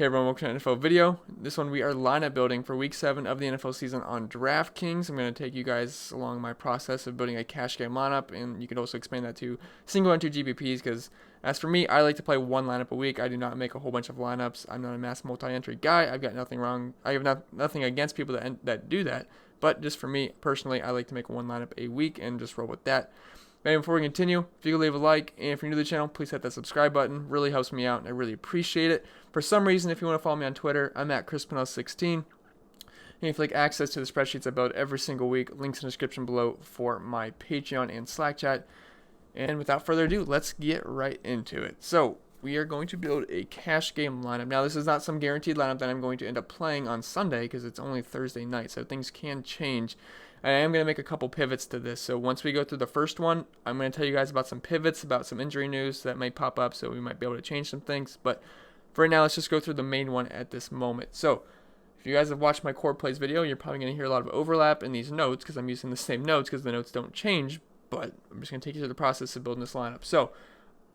Hey everyone, welcome to an NFL video. This one we are lineup building for week 7 of the NFL season on Draftkings. I'm going to take you guys along my process of building a cash game lineup, and you can also expand that to single and 2 GPPs because as for me, I like to play one lineup a week. I do not make a whole bunch of lineups. I'm not a mass multi-entry guy. I've got nothing wrong. I have nothing against people that do that, but just for me personally, I like to make one lineup a week and just roll with that. And before we continue, if you could leave a like, and if you're new to the channel, please hit that subscribe button. Really helps me out, and I really appreciate it. For some reason, if you want to follow me on Twitter, I'm at ChrisPinell16. And if you'd like access to the spreadsheets I build every single week, links in the description below for my Patreon and Slack chat. And without further ado, let's get right into it. So, we are going to build a cash game lineup. Now, this is not some guaranteed lineup that I'm going to end up playing on Sunday because it's only Thursday night, so things can change. I am going to make a couple pivots to this. So once we go through the first one, I'm going to tell you guys about some pivots, about some injury news that may pop up, so we might be able to change some things. But for right now, let's just go through the main one at this moment. So if you guys have watched my core plays video, you're probably going to hear a lot of overlap in these notes because I'm using the same notes because the notes don't change. But I'm just going to take you through the process of building this lineup. So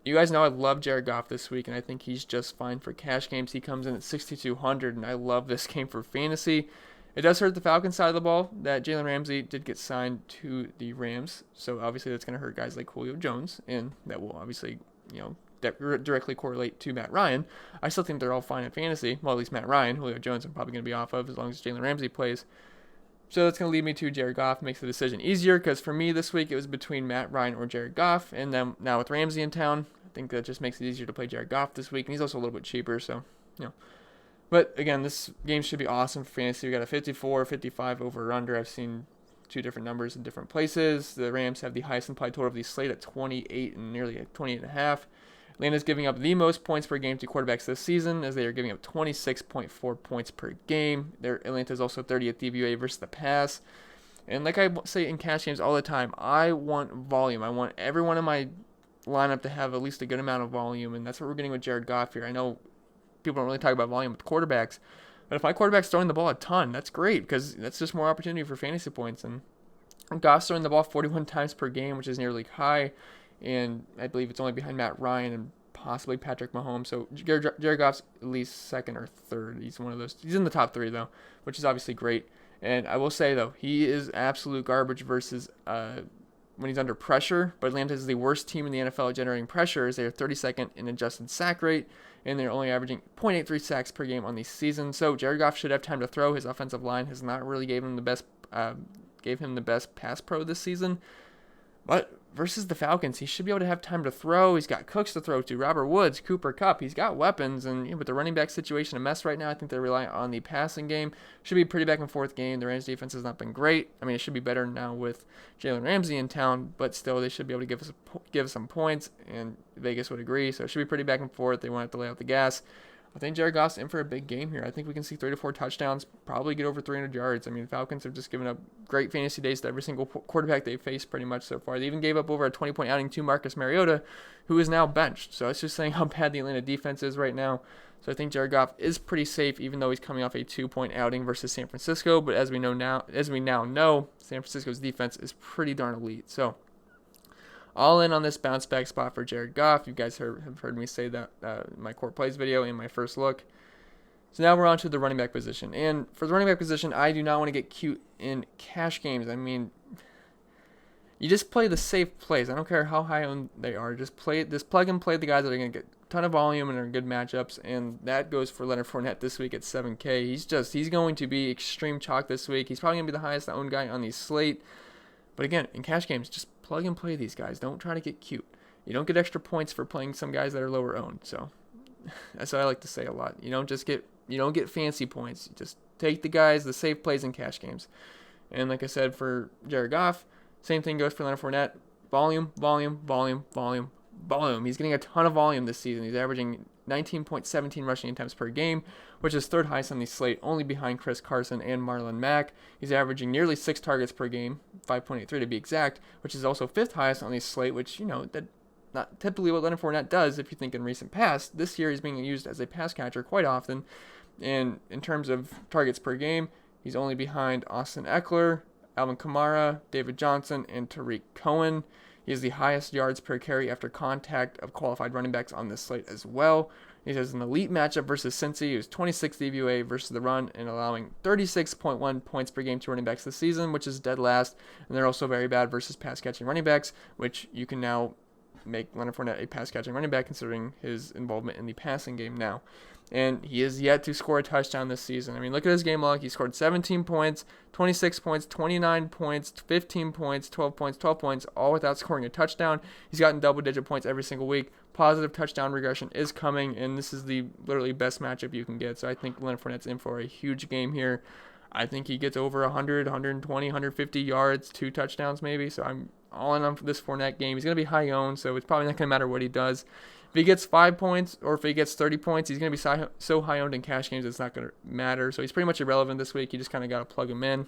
you guys know I love Jared Goff this week, and I think he's just fine for cash games. He comes in at 6,200, and I love this game for fantasy. It does hurt the Falcons side of the ball that Jalen Ramsey did get signed to the Rams, so obviously that's going to hurt guys like Julio Jones, and that will obviously, directly correlate to Matt Ryan. I still think they're all fine in fantasy. Well, at least Matt Ryan. Julio Jones I'm probably going to be off of as long as Jalen Ramsey plays. So that's going to lead me to Jared Goff. Makes the decision easier because for me this week it was between Matt Ryan or Jared Goff, and then now with Ramsey in town, I think that just makes it easier to play Jared Goff this week, and he's also a little bit cheaper, so, But again, this game should be awesome for fantasy. We got a 54, 55 over or under. I've seen two different numbers in different places. The Rams have the highest implied total of the slate at 28 and nearly at 28.5. Atlanta's giving up the most points per game to quarterbacks this season, as they are giving up 26.4 points per game. Atlanta's also 30th DVOA versus the pass. And like I say in cash games all the time, I want volume. I want everyone in my lineup to have at least a good amount of volume, and that's what we're getting with Jared Goff here. I know people don't really talk about volume with quarterbacks, but if my quarterback's throwing the ball a ton, that's great because that's just more opportunity for fantasy points. And Goff's throwing the ball 41 times per game, which is nearly high, and I believe it's only behind Matt Ryan and possibly Patrick Mahomes. So Jared Goff's at least second or third. He's one of those. He's in the top 3 though, which is obviously great. And I will say though, he is absolute garbage versus when he's under pressure, but Atlanta is the worst team in the NFL at generating pressure, as they are 32nd in adjusted sack rate, and they're only averaging 0.83 sacks per game on the season. So Jared Goff should have time to throw. His offensive line has not really gave him the best pass pro this season. But versus the Falcons, he should be able to have time to throw. He's got Cooks to throw to, Robert Woods, Cooper Kupp. He's got weapons, and with the running back situation a mess right now, I think they're relying on the passing game. Should be a pretty back and forth game. The Rams defense has not been great. I mean, it should be better now with Jalen Ramsey in town, but still they should be able to give us some points, and Vegas would agree. So it should be pretty back and forth. They won't have to lay out the gas. I think Jared Goff's in for a big game here. I think we can see 3 to 4 touchdowns, probably get over 300 yards. I mean, the Falcons have just given up great fantasy days to every single quarterback they've faced pretty much so far. They even gave up over a 20-point outing to Marcus Mariota, who is now benched. So it's just saying how bad the Atlanta defense is right now. So I think Jared Goff is pretty safe, even though he's coming off a 2-point outing versus San Francisco. But as we now know, San Francisco's defense is pretty darn elite. So all in on this bounce back spot for Jared Goff. You guys have heard me say that in my core plays video in my first look. So now we're on to the running back position. And for the running back position, I do not want to get cute in cash games. I mean, you just play the safe plays. I don't care how high owned they are. Just plug and play the guys that are going to get a ton of volume and are good matchups. And that goes for Leonard Fournette this week at 7K. He's going to be extreme chalk this week. He's probably going to be the highest owned guy on the slate. But again, in cash games, just plug and play these guys. Don't try to get cute. You don't get extra points for playing some guys that are lower owned. So that's what I like to say a lot. You don't get fancy points. You just take the safe plays in cash games. And like I said, for Jared Goff, same thing goes for Leonard Fournette. Volume, volume, volume, volume, volume. He's getting a ton of volume this season. He's averaging 19.17 rushing attempts per game, which is 3rd highest on the slate, only behind Chris Carson and Marlon Mack. He's averaging nearly 6 targets per game, 5.83 to be exact, which is also 5th highest on the slate, which, that not typically what Leonard Fournette does if you think in recent past. This year he's being used as a pass catcher quite often, and in terms of targets per game, he's only behind Austin Eckler, Alvin Kamara, David Johnson, and Tariq Cohen. He has the highest yards per carry after contact of qualified running backs on this slate as well. He has an elite matchup versus Cincy, who's 26th DVOA versus the run and allowing 36.1 points per game to running backs this season, which is dead last. And they're also very bad versus pass-catching running backs, which you can now make Leonard Fournette a pass-catching running back considering his involvement in the passing game now. And he is yet to score a touchdown this season. I mean, look at his game log. He scored 17 points, 26 points, 29 points, 15 points, 12 points, 12 points, all without scoring a touchdown. He's gotten double-digit points every single week. Positive touchdown regression is coming, and this is the literally best matchup you can get. So I think Leonard Fournette's in for a huge game here. I think he gets over 100, 120, 150 yards, 2 touchdowns maybe. So I'm all in on this Fournette game. He's going to be high owned, so it's probably not going to matter what he does. If he gets 5 points or if he gets 30 points, he's going to be so high owned in cash games it's not going to matter. So he's pretty much irrelevant this week. You just kind of got to plug him in.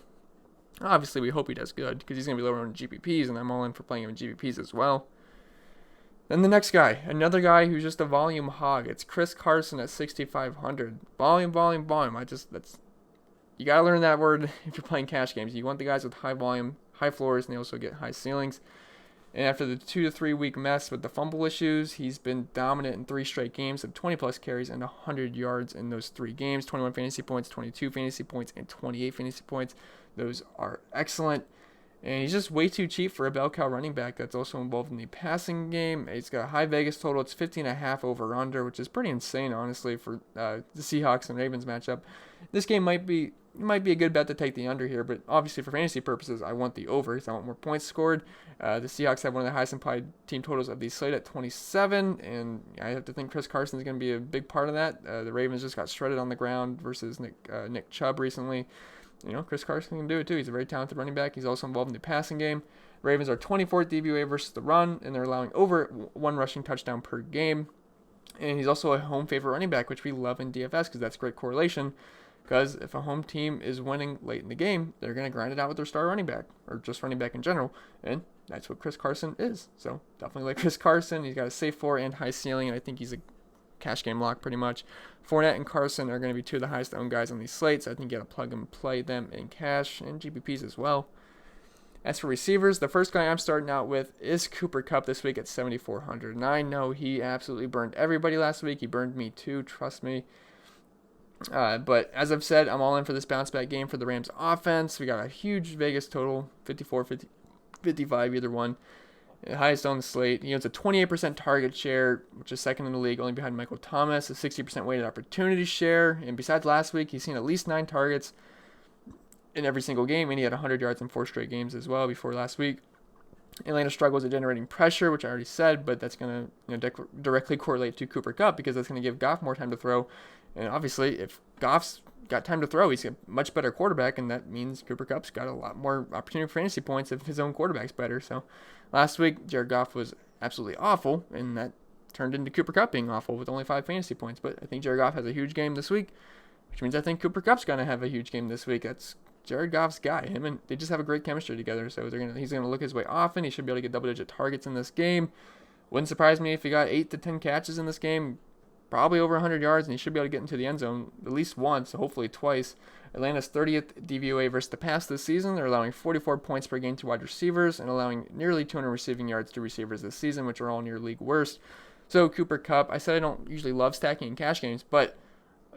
Obviously, we hope he does good because he's going to be lower on GPPs, and I'm all in for playing him in GPPs as well. Then the next guy, another guy who's just a volume hog. It's Chris Carson at 6,500. Volume. You got to learn that word if you're playing cash games. You want the guys with high volume, high floors, and they also get high ceilings. And after the 2 to 3 week mess with the fumble issues, he's been dominant in 3 straight games of 20 plus carries and 100 yards in those 3 games. 21 fantasy points, 22 fantasy points, and 28 fantasy points. Those are excellent. And he's just way too cheap for a bell cow running back that's also involved in the passing game. He's got a high Vegas total. It's 15.5 over under, which is pretty insane, honestly, for the Seahawks and Ravens matchup. This game might be a good bet to take the under here, but obviously for fantasy purposes, I want the over because I want more points scored. The Seahawks have one of the highest implied team totals of the slate at 27, and I have to think Chris Carson is going to be a big part of that. The Ravens just got shredded on the ground versus Nick Chubb recently. You know, Chris Carson can do it too. He's a very talented running back. He's also involved in the passing game. Ravens are 24th DVOA versus the run, and they're allowing over 1 rushing touchdown per game. And he's also a home favorite running back, which we love in DFS because that's great correlation. Because if a home team is winning late in the game, they're going to grind it out with their star running back, or just running back in general. And that's what Chris Carson is. So definitely like Chris Carson. He's got a safe floor and high ceiling, and I think he's a cash game lock pretty much. Fournette and Carson are going to be 2 of the highest owned guys on these slates. I think you got to plug and play them in cash and GPPs as well. As for receivers, the first guy I'm starting out with is Cooper Kupp this week at 7,400. And I know he absolutely burned everybody last week. He burned me too, trust me. But as I've said, I'm all in for this bounce back game for the Rams offense. We got a huge Vegas total, 54, 50, 55, either one. The highest on the slate. He owns a 28% target share, which is second in the league, only behind Michael Thomas, a 60% weighted opportunity share. And besides last week, he's seen at least 9 targets in every single game, and he had 100 yards in 4 straight games as well before last week. Atlanta struggles at generating pressure, which I already said, but that's going to directly correlate to Cooper Kupp because that's going to give Goff more time to throw. And obviously, if Goff's got time to throw, he's a much better quarterback, and that means Cooper Kupp's got a lot more opportunity for fantasy points if his own quarterback's better. So last week, Jared Goff was absolutely awful, and that turned into Cooper Kupp being awful with only 5 fantasy points. But I think Jared Goff has a huge game this week, which means I think Cooper Kupp's going to have a huge game this week. That's Jared Goff's guy. Him and they just have a great chemistry together. So he's going to look his way often. He should be able to get double-digit targets in this game. Wouldn't surprise me if he got 8 to 10 catches in this game. Probably over 100 yards, and he should be able to get into the end zone at least once, hopefully twice. Atlanta's 30th DVOA versus the pass this season. They're allowing 44 points per game to wide receivers and allowing nearly 200 receiving yards to receivers this season, which are all near league worst. So Cooper Kupp, I said I don't usually love stacking in cash games, but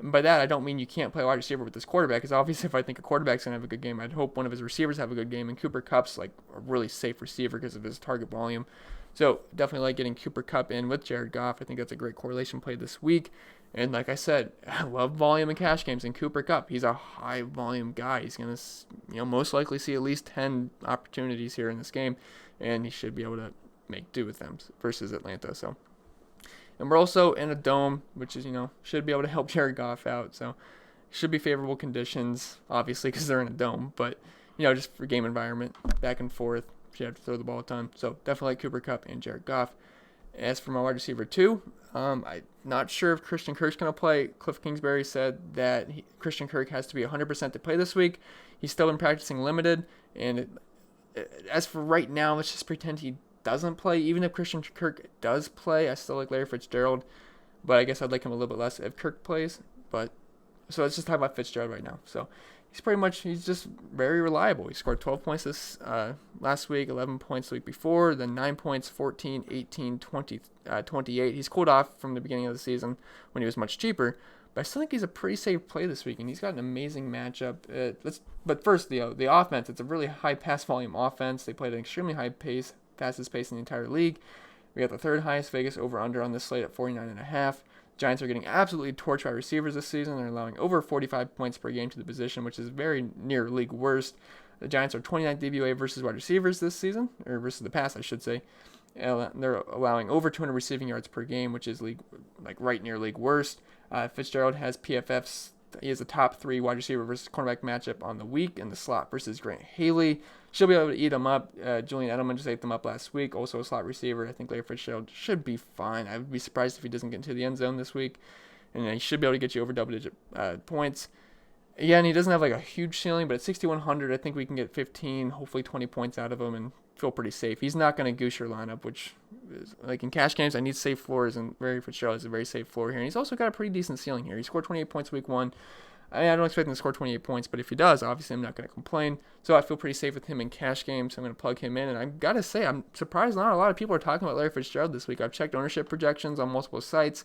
by that I don't mean you can't play wide receiver with this quarterback, because obviously if I think a quarterback's going to have a good game, I'd hope one of his receivers have a good game, and Cooper Kupp's like a really safe receiver because of his target volume. So definitely like getting Cooper Kupp in with Jared Goff. I think that's a great correlation play this week. And like I said, I love volume in cash games, and Cooper Kupp, he's a high volume guy. He's going to most likely see at least 10 opportunities here in this game, and he should be able to make do with them versus Atlanta. So, and we're also in a dome, which is, should be able to help Jared Goff out. So should be favorable conditions, obviously, because they're in a dome, but just for game environment, back and forth. You have to throw the ball a ton. So definitely like Cooper Kupp and Jared Goff. As for my wide receiver 2, I'm not sure if Christian Kirk's going to play. Cliff Kingsbury said that Christian Kirk has to be 100% to play this week. He's still been practicing limited. And as for right now, let's just pretend he doesn't play. Even if Christian Kirk does play, I still like Larry Fitzgerald. But I guess I'd like him a little bit less if Kirk plays. But So let's just talk about Fitzgerald right now. So he's just very reliable. He scored 12 points this last week, 11 points the week before, then 9 points, 14, 18, 20, 28. He's cooled off from the beginning of the season when he was much cheaper, but I still think he's a pretty safe play this week, and he's got an amazing matchup. But first, the offense. It's a really high pass volume offense. They played at an extremely high pace, fastest pace in the entire league. We got the third highest Vegas over-under on this slate at 49.5. Giants are getting absolutely torched by receivers this season. They're allowing over 45 points per game to the position, which is very near league worst. The Giants are 29th DVOA versus wide receivers this season, or versus the pass, I should say. They're allowing over 200 receiving yards per game, which is right near league worst. Fitzgerald has PFFs. He has the top 3 wide receiver versus cornerback matchup on the week in the slot versus Grant Haley. She'll be able to eat them up. Julian Edelman just ate them up last week. Also a slot receiver. I think Larry Fitzgerald should be fine. I would be surprised if he doesn't get into the end zone this week. And he should be able to get you over double-digit points. Yeah, and he doesn't have a huge ceiling, but at 6,100, I think we can get 15, hopefully 20 points out of him and feel pretty safe. He's not going to goose your lineup, which is, in cash games, I need safe floors, and Larry Fitzgerald is a very safe floor here. And he's also got a pretty decent ceiling here. He scored 28 points week 1. I don't expect him to score 28 points, but if he does, obviously I'm not going to complain. So I feel pretty safe with him in cash games. So I'm going to plug him in. And I've got to say, I'm surprised not a lot of people are talking about Larry Fitzgerald this week. I've checked ownership projections on multiple sites,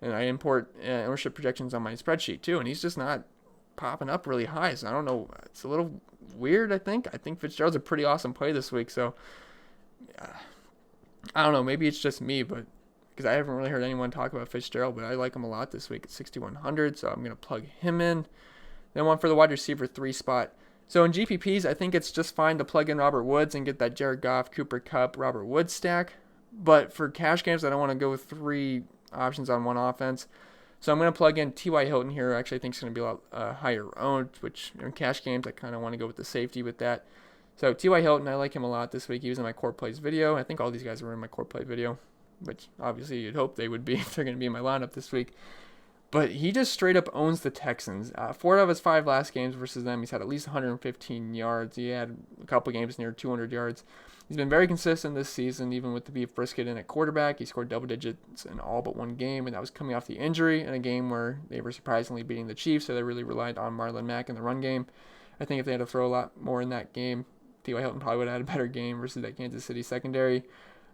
and I import ownership projections on my spreadsheet too, and he's just not popping up really high. So I don't know. It's a little weird, I think. I think Fitzgerald's a pretty awesome play this week. So I don't know. Maybe it's just me, but because I haven't really heard anyone talk about Fitzgerald, but I like him a lot this week at 6,100, so I'm going to plug him in. Then one for the wide receiver 3 spot. So in GPPs, I think it's just fine to plug in Robert Woods and get that Jared Goff, Cooper Kupp, Robert Woods stack. But for cash games, I don't want to go with 3 options on one offense. So I'm going to plug in T.Y. Hilton here. I actually think it's going to be a lot higher owned, which in cash games, I kind of want to go with the safety with that. So T.Y. Hilton, I like him a lot this week. He was in my core plays video. I think all these guys were in my core play video, which obviously you'd hope they would be if they're going to be in my lineup this week. But he just straight up owns the Texans. 4 out of his 5 last games versus them, he's had at least 115 yards. He had a couple games near 200 yards. He's been very consistent this season, even with the Beef Brisket in at quarterback. He scored double digits in all but one game, and that was coming off the injury in a game where they were surprisingly beating the Chiefs, so they really relied on Marlon Mack in the run game. I think if they had to throw a lot more in that game, T.Y. Hilton probably would have had a better game versus that Kansas City secondary.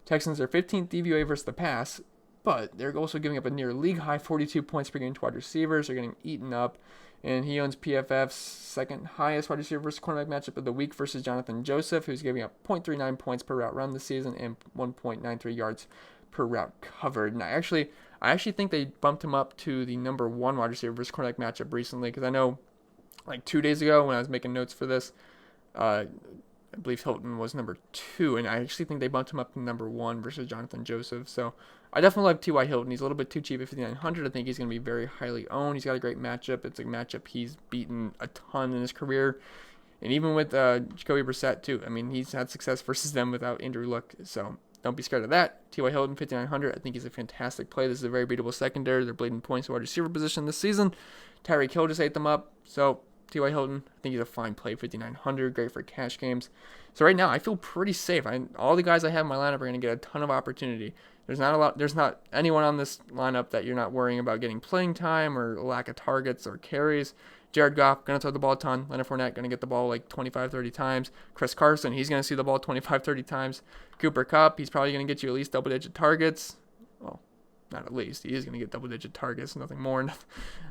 Texans are 15th DVOA versus the pass, but they're also giving up a near league high 42 points per game to wide receivers. They're getting eaten up, and he owns PFF's second highest wide receiver versus cornerback matchup of the week versus Jonathan Joseph, who's giving up 0.39 points per route run this season and 1.93 yards per route covered. And I actually think they bumped him up to the number 1 wide receiver versus cornerback matchup recently, because I know 2 days ago when I was making notes for this, I believe Hilton was number 2, and I actually think they bumped him up to number 1 versus Jonathan Joseph. So I definitely like T.Y. Hilton. He's a little bit too cheap at 5,900. I think he's going to be very highly owned. He's got a great matchup. It's a matchup he's beaten a ton in his career. And even with Jacoby Brissett, too. I mean, he's had success versus them without injury luck. So don't be scared of that. T.Y. Hilton, 5,900. I think he's a fantastic play. This is a very beatable secondary. They're bleeding points to wide receiver position this season. Tyreek Hill just ate them up. So T.Y. Hilton, I think he's a fine play, 5,900, great for cash games. So right now, I feel pretty safe. All the guys I have in my lineup are going to get a ton of opportunity. There's not anyone on this lineup that you're not worrying about getting playing time or lack of targets or carries. Jared Goff, going to throw the ball a ton. Leonard Fournette, going to get the ball 25, 30 times. Chris Carson, he's going to see the ball 25, 30 times. Cooper Kupp, he's probably going to get you at least double-digit targets. Well, not at least. He is going to get double-digit targets, nothing more.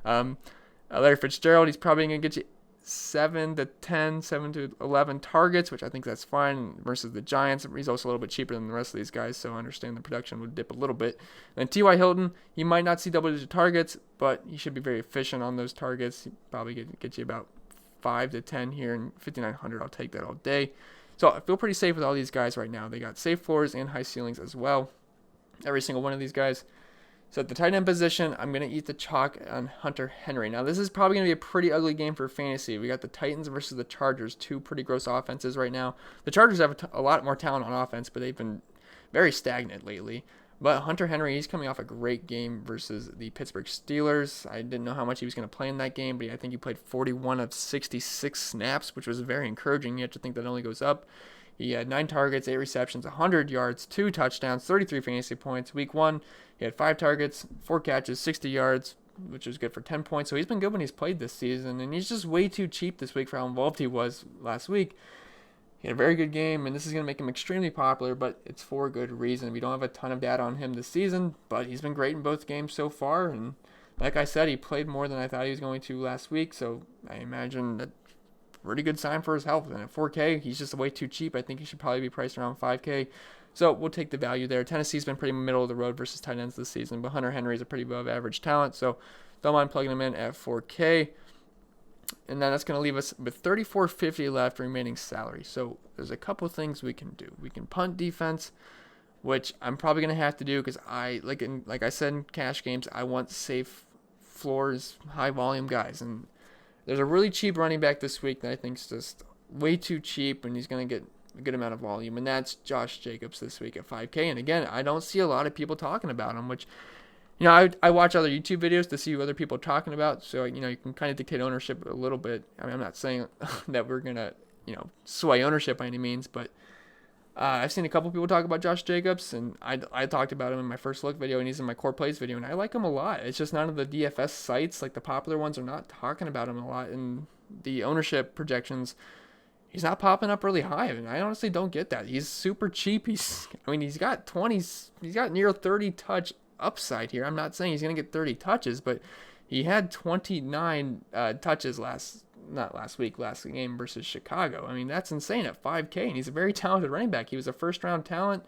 Larry Fitzgerald, he's probably going to get you 7 to 10, 7 to 11 targets, which I think that's fine versus the Giants. He's also a little bit cheaper than the rest of these guys, so I understand the production would dip a little bit. Then T.Y. Hilton, he might not see double-digit targets, but he should be very efficient on those targets. He probably get you about 5 to 10 here, and 5,900, I'll take that all day. So I feel pretty safe with all these guys right now. They got safe floors and high ceilings as well, every single one of these guys. So at the tight end position, I'm going to eat the chalk on Hunter Henry. Now, this is probably going to be a pretty ugly game for fantasy. We got the Titans versus the Chargers, 2 pretty gross offenses right now. The Chargers have a lot more talent on offense, but they've been very stagnant lately. But Hunter Henry, he's coming off a great game versus the Pittsburgh Steelers. I didn't know how much he was going to play in that game, but I think he played 41 of 66 snaps, which was very encouraging. You have to think that only goes up. He had 9 targets, 8 receptions, 100 yards, 2 touchdowns, 33 fantasy points. Week 1, he had 5 targets, 4 catches, 60 yards, which was good for 10 points. So he's been good when he's played this season, and he's just way too cheap this week for how involved he was last week. He had a very good game, and this is going to make him extremely popular, but it's for a good reason. We don't have a ton of data on him this season, but he's been great in both games so far, and like I said, he played more than I thought he was going to last week, so I imagine that's a pretty good sign for his health. And at 4K, he's just way too cheap. I think he should probably be priced around 5K. So we'll take the value there. Tennessee's been pretty middle of the road versus tight ends this season, but Hunter Henry's a pretty above average talent, so don't mind plugging him in at 4K. And then that's going to leave us with $34.50 left remaining salary. So there's a couple things we can do. We can punt defense, which I'm probably going to have to do because like I said in cash games, I want safe floors, high volume guys. And there's a really cheap running back this week that I think is just way too cheap, and he's going to get a good amount of volume, and that's Josh Jacobs this week at 5K. And again, I don't see a lot of people talking about him, which, I watch other YouTube videos to see what other people are talking about, so, you can kind of dictate ownership a little bit. I mean, I'm not saying that we're going to, sway ownership by any means, but I've seen a couple people talk about Josh Jacobs, and I talked about him in my first look video, and he's in my core plays video, and I like him a lot. It's just none of the DFS sites, like the popular ones, are not talking about him a lot, and the ownership projections, he's not popping up really high, and I honestly don't get that. He's super cheap. He's got near 30 touch upside here. I'm not saying he's going to get 30 touches, but he had 29 touches last game versus Chicago. I mean, that's insane at 5K, and he's a very talented running back. He was a first-round talent.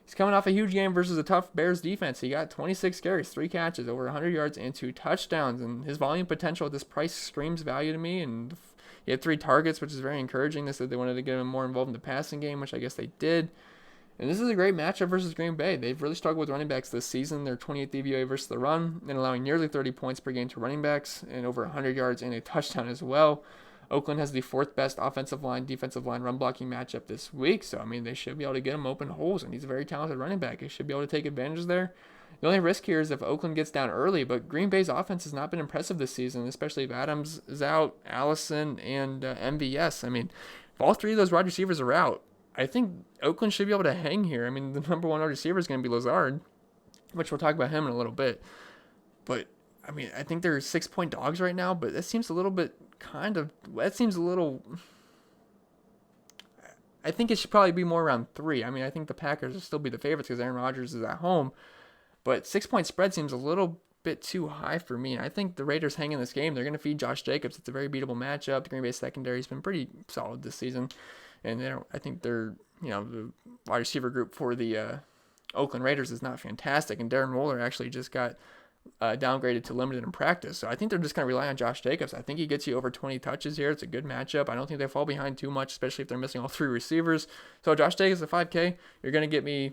He's coming off a huge game versus a tough Bears defense. He got 26 carries, 3 catches, over 100 yards, and 2 touchdowns, and his volume potential at this price screams value to me, and he had 3 targets, which is very encouraging. They said they wanted to get him more involved in the passing game, which I guess they did. And this is a great matchup versus Green Bay. They've really struggled with running backs this season. They're 28th DVOA versus the run, and allowing nearly 30 points per game to running backs, and over 100 yards and a touchdown as well. Oakland has the 4th best offensive line, defensive line run blocking matchup this week. So, I mean, they should be able to get him open holes, and he's a very talented running back. He should be able to take advantage there. The only risk here is if Oakland gets down early, but Green Bay's offense has not been impressive this season, especially if Adams is out, Allison, and MVS. I mean, if all 3 of those wide receivers are out, I think Oakland should be able to hang here. I mean, the number 1 wide receiver is going to be Lazard, which we'll talk about him in a little bit. But, I mean, I think they're 6-point dogs right now, but that seems a little bit I think it should probably be more around 3. I mean, I think the Packers will still be the favorites because Aaron Rodgers is at home. But 6-point spread seems a little bit too high for me. I think the Raiders hang in this game. They're going to feed Josh Jacobs. It's a very beatable matchup. The Green Bay secondary has been pretty solid this season. And I think they're, the wide receiver group for the Oakland Raiders is not fantastic. And Darren Waller actually just got downgraded to limited in practice. So I think they're just going to rely on Josh Jacobs. I think he gets you over 20 touches here. It's a good matchup. I don't think they fall behind too much, especially if they're missing all 3 receivers. So Josh Jacobs at 5K, you're going to get me,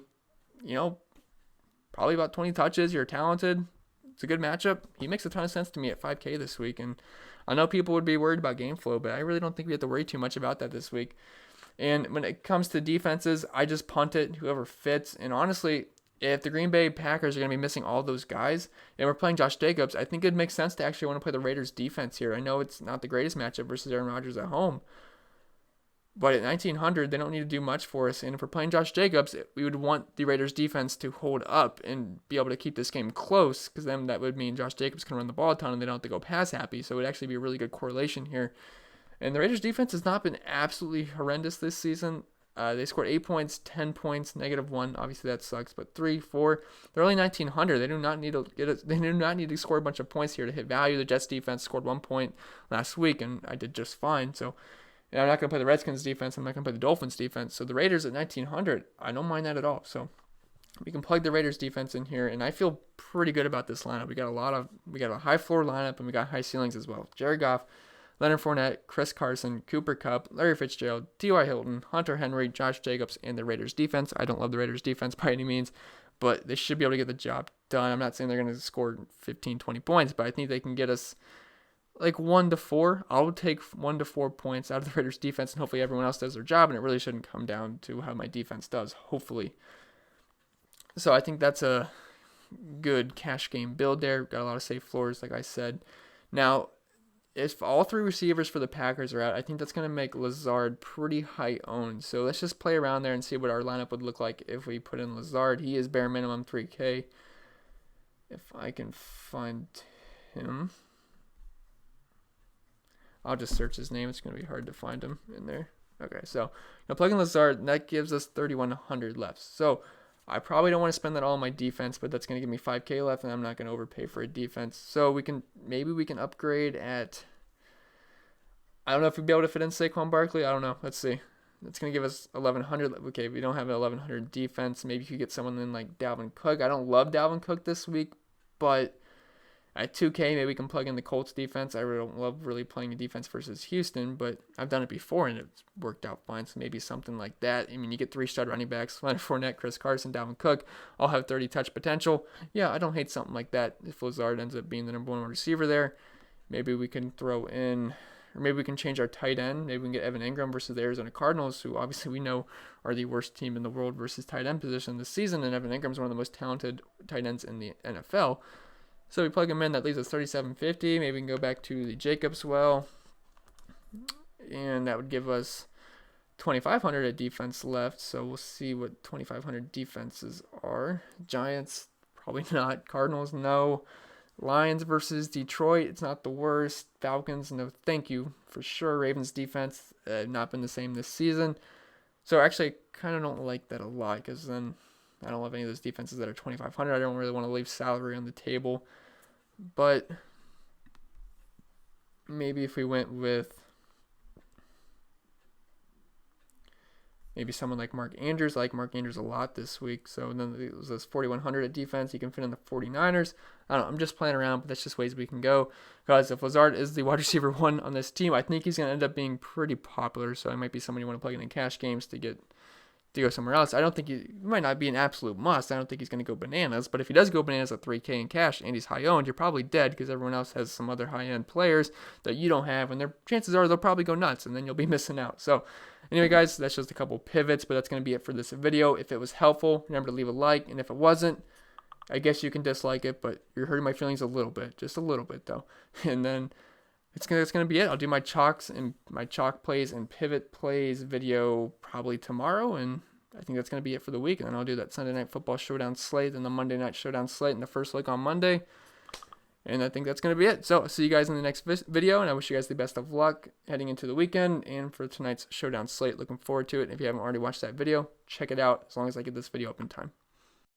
probably about 20 touches. You're talented. It's a good matchup. He makes a ton of sense to me at 5K this week. And I know people would be worried about game flow, but I really don't think we have to worry too much about that this week. And when it comes to defenses, I just punt it, whoever fits. And honestly, if the Green Bay Packers are going to be missing all those guys, and we're playing Josh Jacobs, I think it makes sense to actually want to play the Raiders defense here. I know it's not the greatest matchup versus Aaron Rodgers at home, but at 1,900, they don't need to do much for us. And if we're playing Josh Jacobs, we would want the Raiders defense to hold up and be able to keep this game close, because then that would mean Josh Jacobs can run the ball a ton and they don't have to go pass happy. So it would actually be a really good correlation here. And the Raiders defense has not been absolutely horrendous this season. They scored 8 points, 10 points, -1. Obviously that sucks, but 3, 4. They're only 1,900. They do not need to They do not need to score a bunch of points here to hit value. The Jets defense scored 1 point last week, and I did just fine. So I'm not going to play the Redskins defense. I'm not going to play the Dolphins defense. So the Raiders at 1,900, I don't mind that at all. So we can plug the Raiders defense in here, and I feel pretty good about this lineup. We got a high floor lineup, and we got high ceilings as well. Jared Goff, Leonard Fournette, Chris Carson, Cooper Kupp, Larry Fitzgerald, T.Y. Hilton, Hunter Henry, Josh Jacobs, and the Raiders defense. I don't love the Raiders defense by any means, but they should be able to get the job done. I'm not saying they're going to score 15, 20 points, but I think they can get us like 1 to 4. I'll take 1 to 4 points out of the Raiders defense, and hopefully everyone else does their job, and it really shouldn't come down to how my defense does, hopefully. So I think that's a good cash game build there. Got a lot of safe floors, like I said. Now, if all 3 receivers for the Packers are out, I think that's going to make Lazard pretty high owned. So let's just play around there and see what our lineup would look like if we put in Lazard. He is bare minimum 3K. If I can find him. I'll just search his name. It's going to be hard to find him in there. Okay, so now plug in Lazard, that gives us 3,100 left. So I probably don't want to spend that all on my defense, but that's going to give me 5K left, and I'm not going to overpay for a defense. So maybe we can upgrade at, I don't know if we'd be able to fit in Saquon Barkley. I don't know. Let's see. That's going to give us 1,100. Okay, we don't have an 1,100 defense. Maybe you could get someone in like Dalvin Cook. I don't love Dalvin Cook this week, but at 2K, maybe we can plug in the Colts defense. I really don't love playing a defense versus Houston, but I've done it before and it's worked out fine. So maybe something like that. I mean, you get 3 stud running backs: Leonard Fournette, Chris Carson, Dalvin Cook, all have 30 touch potential. Yeah, I don't hate something like that. If Lazard ends up being the number 1 receiver there, maybe we can throw in, or maybe we can change our tight end. Maybe we can get Evan Ingram versus the Arizona Cardinals, who obviously we know are the worst team in the world versus tight end position this season. And Evan Ingram's one of the most talented tight ends in the NFL. So we plug him in, that leaves us 3,750. Maybe we can go back to the Jacobs well, and that would give us 2,500 at defense left. So we'll see what 2,500 defenses are. Giants, probably not. Cardinals, no. Lions versus Detroit, it's not the worst. Falcons, no thank you for sure. Ravens defense, not been the same this season. So actually, I kind of don't like that a lot, because then I don't love any of those defenses that are 2,500. I don't really want to leave salary on the table. But maybe if we went with maybe someone like Mark Andrews. I like Mark Andrews a lot this week. So then it was this 4,100 at defense. You can fit in the 49ers. I don't know. I'm just playing around, but that's just ways we can go. Guys, if Lazard is the wide receiver 1 on this team, I think he's going to end up being pretty popular. So it might be someone you want to plug in cash games to go somewhere else. I don't think he might not be an absolute must. I don't think he's going to go bananas, but if he does go bananas at 3K in cash and he's high owned, you're probably dead, because everyone else has some other high end players that you don't have, and their chances are they'll probably go nuts, and then you'll be missing out. So anyway, guys, that's just a couple pivots, but that's going to be it for this video. If it was helpful, remember to leave a like, and if it wasn't, I guess you can dislike it, but you're hurting my feelings a little bit, just a little bit though. And then that's gonna be it. I'll do my chalks and my chalk plays and pivot plays video probably tomorrow, and I think that's going to be it for the week. And then I'll do that Sunday Night Football Showdown slate and the Monday Night Showdown slate and the first look on Monday. And I think that's going to be it. So I'll see you guys in the next video, and I wish you guys the best of luck heading into the weekend and for tonight's Showdown slate. Looking forward to it. If you haven't already watched that video, check it out as long as I get this video up in time.